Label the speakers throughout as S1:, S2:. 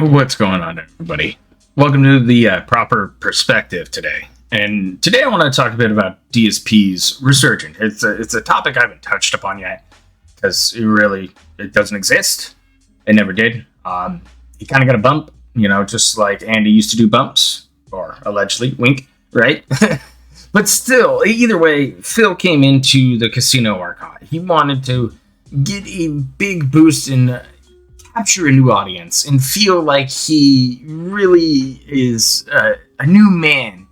S1: What's going on, everybody? Welcome to the proper perspective today. And today I want to talk a bit about DSP's Resurgence. It's a topic I haven't touched upon yet because it doesn't exist. It never did. He kind of got a bump, just like Andy used to do bumps, or allegedly, wink, right? But still, either way, Phil came into the casino archive. He wanted to get a big boost in capture a new audience and feel like he really is a new man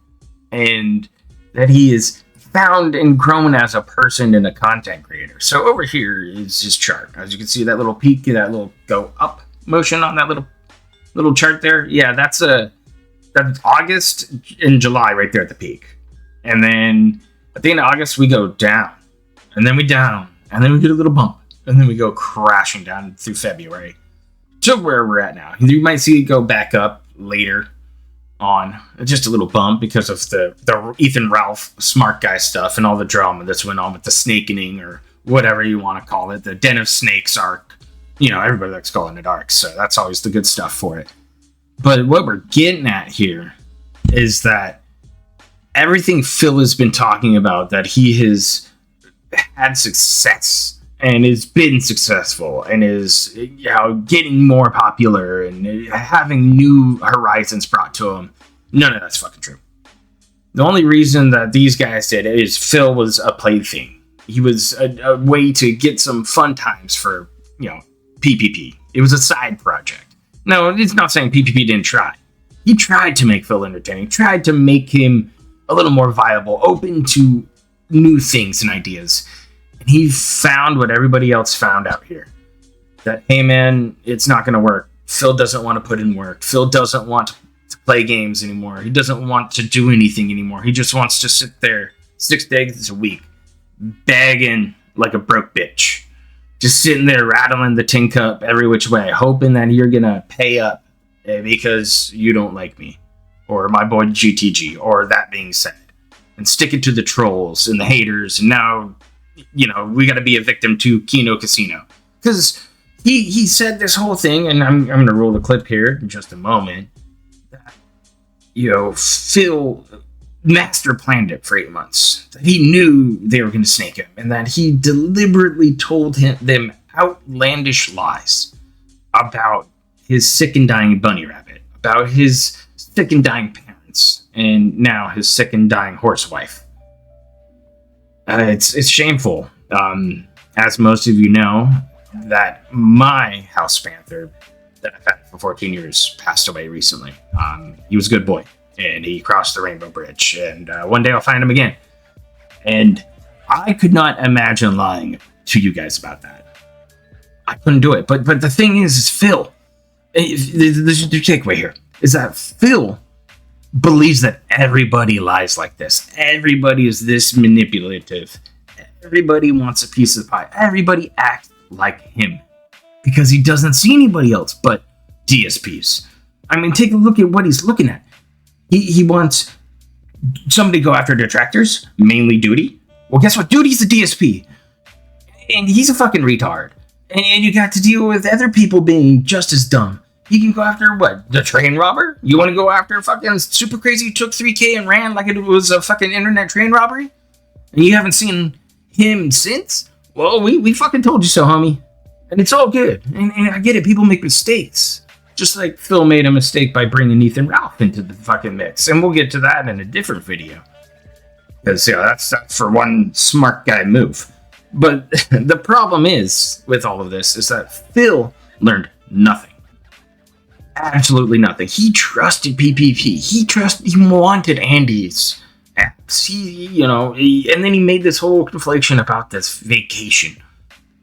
S1: and that he is found and grown as a person and a content creator. So over here is his chart. As you can see, that little peak, that little go up motion on that little chart there. Yeah, that's August and July right there at the peak. And then at the end of August, we go down, and then we down, and then we get a little bump, and then we go crashing down through February to where we're at now. You might see it go back up later on, just a little bump because of the Ethan Ralph smart guy stuff and all the drama that's went on with the snakening or whatever you want to call it, the Den of Snakes arc. Everybody likes calling it arc, so that's always the good stuff for it. But what we're getting at here is that everything Phil has been talking about, that he has had success and has been successful and is getting more popular and having new horizons brought to him, none of that's fucking true. The only reason that these guys did it is Phil was a plaything. He was a way to get some fun times for PPP. It was a side project. No, it's not saying PPP didn't try. He tried to make Phil entertaining, tried to make him a little more viable, open to new things and ideas. And he found what everybody else found out here. That, hey man, it's not going to work. Phil doesn't want to put in work. Phil doesn't want to play games anymore. He doesn't want to do anything anymore. He just wants to sit there 6 days a week, begging like a broke bitch. Just sitting there rattling the tin cup every which way, hoping that you're going to pay up because you don't like me. Or my boy GTG, or that being said. And sticking to the trolls and the haters, and now we got to be a victim to Kino Casino. Because he said this whole thing, and I'm going to roll the clip here in just a moment, that, Phil master planned it for 8 months. That he knew they were going to snake him, and that he deliberately told them outlandish lies about his sick and dying bunny rabbit, about his sick and dying parents, and now his sick and dying horse wife. It's shameful. As most of you know, that my house panther that I've had for 14 years passed away recently. He was a good boy, and he crossed the Rainbow Bridge, and one day I'll find him again. And I could not imagine lying to you guys about that. I couldn't do it. But the thing is Phil. This is the takeaway here. Is that Phil believes that everybody lies like this. Everybody is this manipulative. Everybody wants a piece of the pie. Everybody acts like him because he doesn't see anybody else but DSPs. I mean, take a look at what he's looking at. He wants somebody to go after detractors, mainly Duty. Well, guess what? Duty's a DSP. And he's a fucking retard. And you got to deal with other people being just as dumb. You can go after, what, the train robber? You want to go after fucking super crazy who took 3K and ran like it was a fucking internet train robbery? And you haven't seen him since? Well, we fucking told you so, homie. And it's all good. And I get it, people make mistakes. Just like Phil made a mistake by bringing Ethan Ralph into the fucking mix. And we'll get to that in a different video. Because, that's for one smart guy move. But the problem is, with all of this, is that Phil learned nothing. Absolutely nothing. He trusted PPP. He wanted Andy's apps. And then he made this whole conflation about this vacation.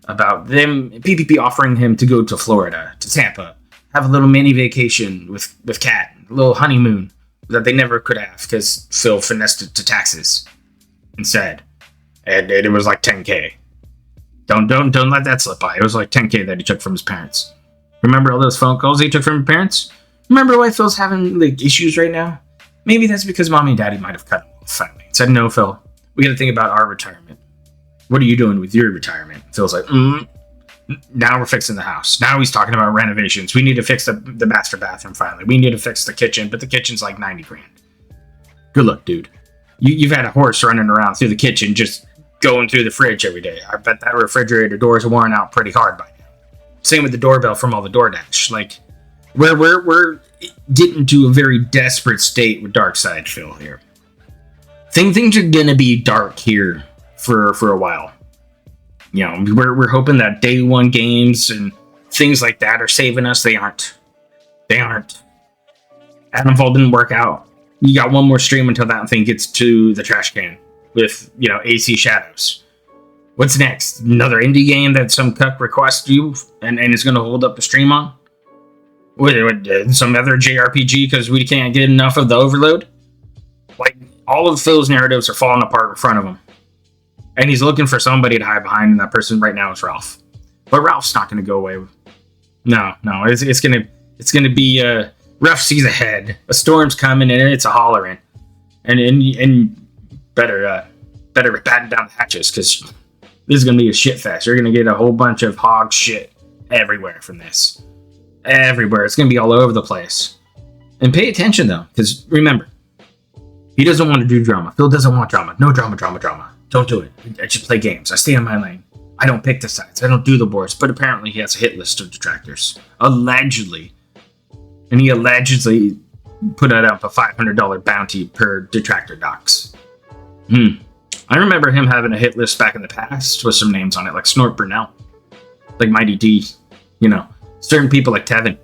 S1: About them, PPP offering him to go to Florida, to Tampa, have a little mini vacation with Kat, a little honeymoon that they never could have because Phil finessed it to taxes instead. And it was like 10K. Don't let that slip by. It was like 10K that he took from his parents. Remember all those phone calls he took from his parents? Remember why Phil's having issues right now? Maybe that's because mommy and daddy might have cut him off finally. Said, no, Phil, we got to think about our retirement. What are you doing with your retirement? Phil's like, Now we're fixing the house. Now he's talking about renovations. We need to fix the master bathroom finally. We need to fix the kitchen, but the kitchen's like 90 grand. Good luck, dude. You've had a horse running around through the kitchen just going through the fridge every day. I bet that refrigerator doors are worn out pretty hard by now. Same with the doorbell from all the DoorDash. Like, we're getting to a very desperate state with Dark Side Phil here. Things are gonna be dark here for a while. You know, we're hoping that day one games and things like that are saving us. They aren't. Adamfall didn't work out. You got one more stream until that thing gets to the trash can with, you know, AC Shadows. What's next? Another indie game that some cuck requests you and is going to hold up the stream on? What, some other JRPG because we can't get enough of the overload? Like, all of Phil's narratives are falling apart in front of him. And he's looking for somebody to hide behind, and that person right now is Ralph. But Ralph's not going to go away. No, it's gonna be rough seas ahead. A storm's coming, and it's a hollering. And better batten down the hatches, because this is gonna be a shit fest. You're gonna get a whole bunch of hog shit everywhere from this. Everywhere. It's gonna be all over the place. And pay attention though, because remember, he doesn't want to do drama. Phil doesn't want drama. No drama. Don't do it. I just play games. I stay in my lane. I don't pick the sides. I don't do the boards. But apparently he has a hit list of detractors. Allegedly. And he allegedly put out a $500 bounty per detractor docs. I remember him having a hit list back in the past with some names on it, like Snort Brunel. Like Mighty D. You know, certain people like Tevin.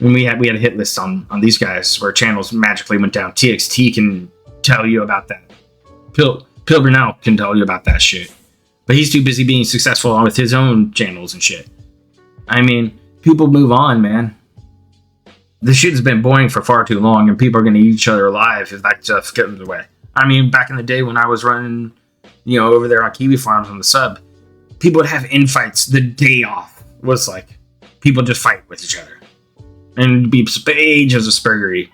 S1: And we had a hit list on these guys where channels magically went down. TXT can tell you about that. Pil Brunel can tell you about that shit. But he's too busy being successful with his own channels and shit. I mean, people move on, man. This shit's been boring for far too long, and people are going to eat each other alive if that stuff gets away. I mean, back in the day when I was running, you know, over there on Kiwi Farms on the sub, people would have infights the day off. It was like, people just fight with each other. And it'd be age as a spurgery.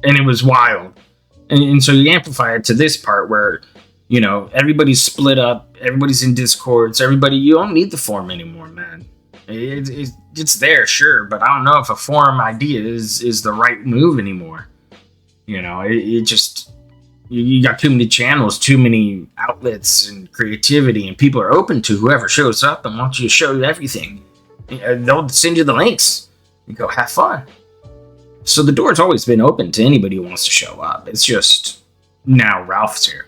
S1: And it was wild. And so you amplify it to this part where, you know, everybody's split up, everybody's in Discords, you don't need the forum anymore, man. It's there, sure, but I don't know if a forum idea is the right move anymore. You know, it just, you got too many channels, too many outlets and creativity, and people are open to whoever shows up and wants you to show you everything. They'll send you the links. You go, have fun. So the door's always been open to anybody who wants to show up. It's just, now Ralph's here.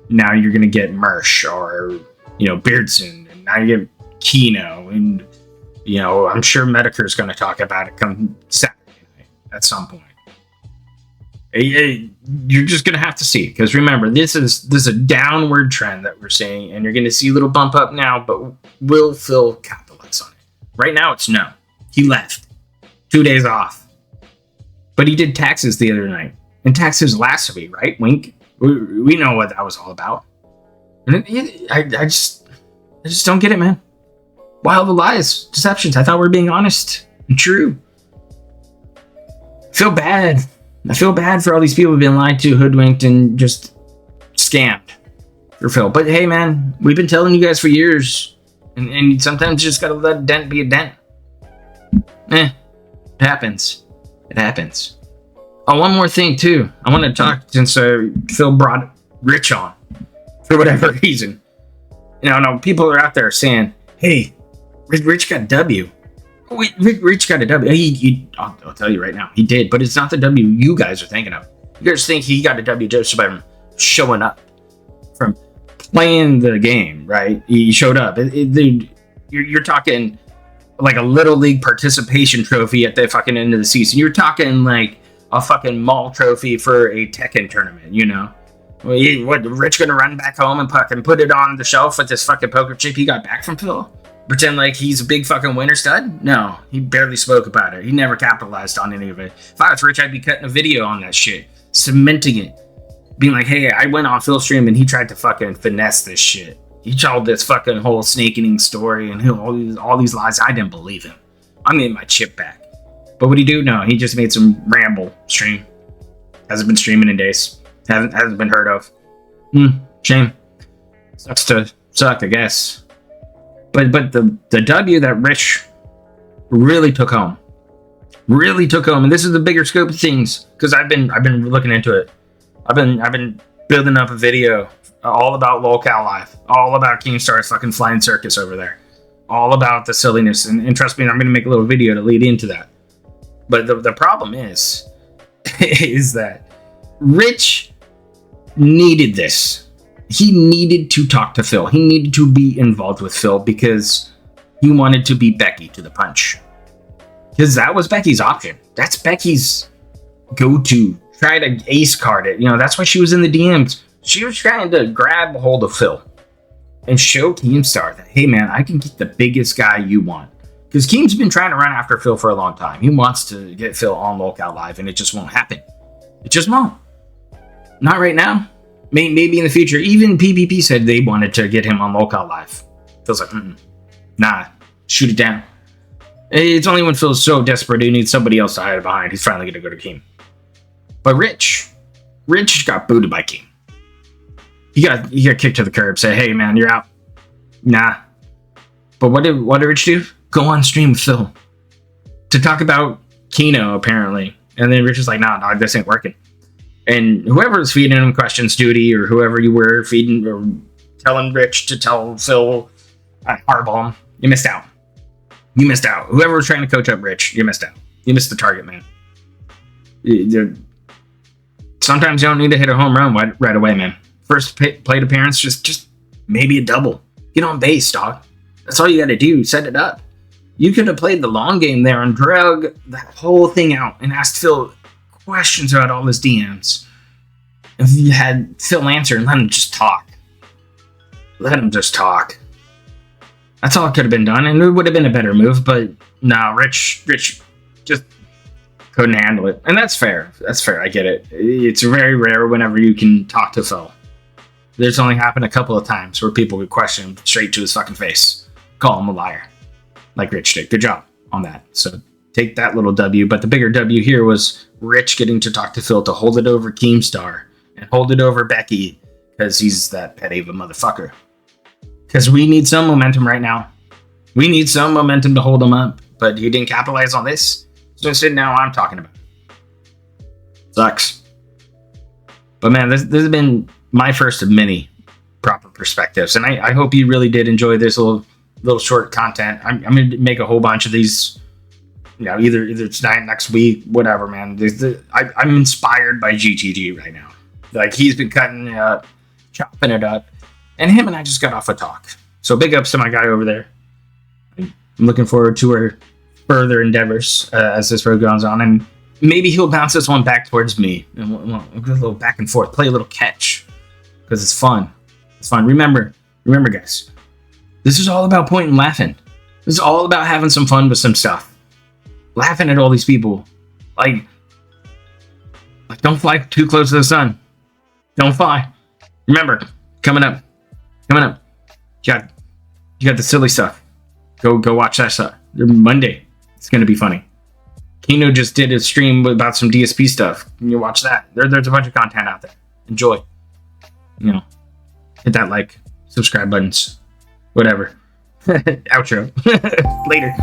S1: Now you're going to get Mersh or, you know, Beardson, and now you get Kino, and, you know, I'm sure Medicare's going to talk about it come Saturday night at some point. You're just going to have to see, because remember, this is a downward trend that we're seeing, and you're going to see a little bump up now, but will Phil capitalize on it? Right now, it's no. He left. 2 days off. But he did taxes the other night, and taxes last week, right? Wink. We know what that was all about. And I just don't get it, man. Why all the lies, deceptions? I thought we were being honest and true. I feel bad for all these people who've been lied to, hoodwinked, and just scammed for Phil. But hey, man, we've been telling you guys for years, and sometimes you just gotta let a dent be a dent. It happens. Oh, one more thing too. I want to talk, since Phil brought Rich on for whatever reason. You know, people are out there saying, "Hey, Rich got a W." Wait, Rich got a W. I'll tell you right now, he did, but it's not the W you guys are thinking of. You guys think he got a W just by showing up, from playing the game, right? He showed up. You're talking like a little league participation trophy at the fucking end of the season. You're talking like a fucking mall trophy for a Tekken tournament, you know? What, Rich gonna run back home and fucking put it on the shelf with this fucking poker chip he got back from Phil? Pretend like he's a big fucking winner stud? No, he barely spoke about it. He never capitalized on any of it. If I was Rich, I'd be cutting a video on that shit, cementing it, being like, hey, I went on Phil's stream and he tried to fucking finesse this shit. He told this fucking whole snake eating story and all these lies. I didn't believe him. I'm getting my chip back. But what'd he do? No, he just made some ramble stream. Hasn't been streaming in days. Hasn't been heard of. Shame. Sucks to suck, I guess. But the W that Rich really took home, and this is the bigger scope of things, because I've been looking into it. I've been building up a video all about Locale Live, all about Keemstar's fucking flying circus over there, all about the silliness, and trust me, I'm going to make a little video to lead into that. But the problem is that Rich needed this. He needed to talk to Phil. He needed to be involved with Phil because he wanted to beat Becky to the punch. Because that was Becky's option. That's Becky's go-to. Try to ace card it. That's why she was in the DMs. She was trying to grab a hold of Phil and show Keemstar that, hey man, I can get the biggest guy you want. Because Keem's been trying to run after Phil for a long time. He wants to get Phil on Locale Live, and it just won't happen. It just won't. Not right now. Maybe in the future. Even PPP said they wanted to get him on Locale Live. Phil's like, nah, shoot it down. It's only when Phil's so desperate he needs somebody else to hide behind, he's finally going to go to Keem. But Rich got booted by Keem. He got kicked to the curb. Say, hey man, you're out. Nah. But what did Rich do? Go on stream with Phil to talk about Keno apparently, and then Rich is like, nah, dog, this ain't working. And whoever was feeding him questions duty, or whoever you were feeding or telling Rich to tell Phil, hardball him, you missed out. You missed out. Whoever was trying to coach up Rich, you missed out. You missed the target, man. Sometimes you don't need to hit a home run right away, man. First plate appearance, just maybe a double. Get on base, dog. That's all you got to do. Set it up. You could have played the long game there and drug that whole thing out and asked Phil questions about all his DMs. If you had Phil answer and let him just talk. Let him just talk. That's all it could have been done, and it would have been a better move, but no, Rich just couldn't handle it. And that's fair. That's fair. I get it. It's very rare whenever you can talk to Phil. There's only happened a couple of times where people would question him straight to his fucking face. Call him a liar. Like Rich did. Good job on that. So take that little W. But the bigger W here was Rich getting to talk to Phil to hold it over Keemstar and hold it over Becky, because he's that petty of a motherfucker. Because we need some momentum right now. We need some momentum to hold him up. But he didn't capitalize on this. So instead now I'm talking about it. Sucks. But man, this has been my first of many proper perspectives. And I hope you really did enjoy this little short content. I'm going to make a whole bunch of these. Either tonight, next week, whatever, man. I'm inspired by GTG right now. Like, he's been cutting it up, chopping it up. And him and I just got off a talk. So big ups to my guy over there. I'm looking forward to our further endeavors as this road goes on. And maybe he'll bounce this one back towards me. And we'll go a little back and forth. Play a little catch. Because it's fun. It's fun. Remember, guys. This is all about pointing and laughing. This is all about having some fun with some stuff. Laughing at all these people. Like don't fly too close to the sun. Don't fly. Remember, coming up. You got the silly stuff. Go watch that stuff. Monday. It's gonna be funny. Keno just did a stream about some DSP stuff. You watch that. There's a bunch of content out there. Enjoy. Hit that like, subscribe buttons, whatever. Outro. Later.